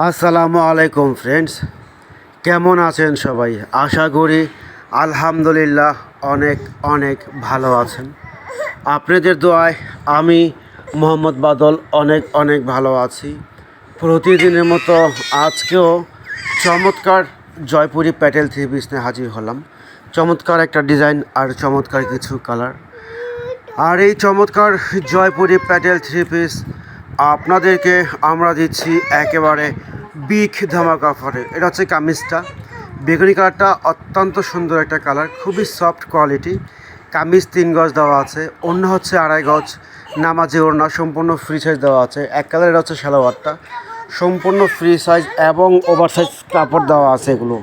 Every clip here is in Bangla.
আসসালামু আলাইকুম ফ্রেন্ডস, কেমন আছেন সবাই? আশা করি আলহামদুলিল্লাহ অনেক অনেক ভালো আছেন। আপনাদের দোয়ায় আমি মোহাম্মদ বাদল অনেক অনেক ভালো আছি। প্রতিদিনের মতো আজকেও চমৎকার জয়পুরি প্যাটেল থ্রি পিস নিয়ে হাজির হলাম। চমৎকার একটা ডিজাইন আর চমৎকার কিছু কালার। আর এই চমৎকার জয়পুরি প্যাটেল থ্রি পিস আপনাদেরকে আমরা দিচ্ছি একেবারে বিগ ধামাকা অফারে। এটা হচ্ছে কামিজটা, বেগুনি কালারটা অত্যন্ত সুন্দর একটা কালার, খুবই সফট কোয়ালিটি। কামিজ 3 গজ দেওয়া আছে, অন্য হচ্ছে 2.5 গজ, নামাজি ওড়না সম্পূর্ণ ফ্রি সাইজ দেওয়া আছে। এক কালারের হচ্ছে সালোয়ারটা সম্পূর্ণ ফ্রি সাইজ এবং ওভার সাইজ কাপড় দেওয়া আছে এগুলো।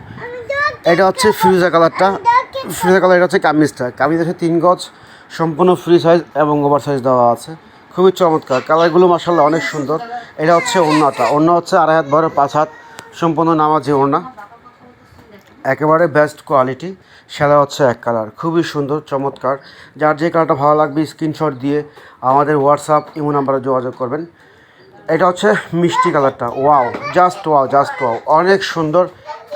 এটা হচ্ছে ফিরোজা কালারটা, ফিরোজা কালার। এটা হচ্ছে কামিজটা, কামিজ হচ্ছে 3 গজ সম্পূর্ণ ফ্রি সাইজ এবং ওভার সাইজ দেওয়া আছে। খুবই চমৎকার কালারগুলো, মাশাআল্লাহ অনেক সুন্দর। এটা হচ্ছে ওড়নাটা, ওড়না হচ্ছে 2.5 হাত বড় 5 হাত সম্পূর্ণ নামাজি ওড়না, একেবারে বেস্ট কোয়ালিটি। সেটা হচ্ছে এক কালার, খুবই সুন্দর চমৎকার। যার যে কালারটা ভালো লাগবে স্ক্রিনশট দিয়ে আমাদের হোয়াটসঅ্যাপ ইমো নাম্বারে যোগাযোগ করবেন। এটা হচ্ছে মিষ্টি কালারটা, wow, just wow, just wow, অনেক সুন্দর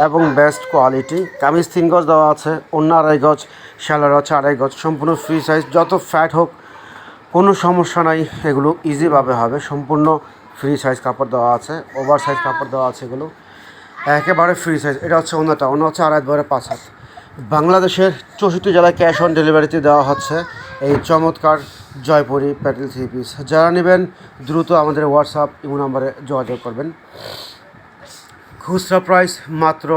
এবং বেস্ট কোয়ালিটি। কামিজ 3 গজ দেওয়া আছে, অন্য 2.5 গজ, সালোয়ার হচ্ছে 2.5 গজ সম্পূর্ণ ফ্রি সাইজ। যত ফ্যাট হোক কোনো সমস্যা নাই, এগুলো ইজিভাবে হবে। সম্পূর্ণ ফ্রি সাইজ কাপড় দেওয়া আছে, ওভার সাইজ কাপড় দেওয়া আছে, এগুলো একেবারে ফ্রি সাইজ। এটা হচ্ছে অন্যটা, অন্য হচ্ছে 2.5 বড় 5 হাত। বাংলাদেশের 64 জেলায় ক্যাশ অন ডেলিভারিতে দেওয়া হচ্ছে এই চমৎকার জয়পুরি প্যাটেল থ্রি পিস। যারা নেবেন দ্রুত আমাদের হোয়াটসঅ্যাপ ইমো নাম্বারে যোগাযোগ করবেন। খুচরা প্রাইস মাত্র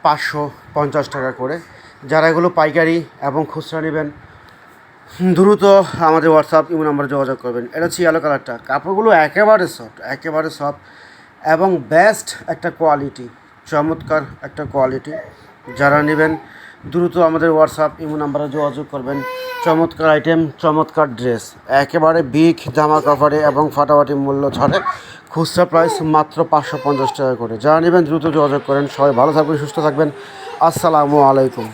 550 টাকা করে। যারা এগুলো পাইকারি এবং খুচরা নেবেন দ্রুত আমাদের হোয়াটসঅ্যাপ ইমো নাম্বারে যোগাযোগ করবেন। এটা হচ্ছে ইয়েলো কালারটা, কাপড়গুলো একেবারে সফট, একেবারে সফট এবং বেস্ট একটা কোয়ালিটি, চমৎকার একটা কোয়ালিটি। যারা নেবেন দ্রুত আমাদের হোয়াটসঅ্যাপ ইমো নাম্বারে যোগাযোগ করবেন। চমৎকার আইটেম, চমৎকার ড্রেস, একেবারে বিগ ধামাকা অফারে এবং ফাটাফাটি মূল্য ছাড়ে। খুচরা প্রাইস মাত্র 550 টাকা করে। যারা নেবেন দ্রুত যোগাযোগ করেন। সবাই ভালো থাকবেন, সুস্থ থাকবেন। আসসালামু আলাইকুম।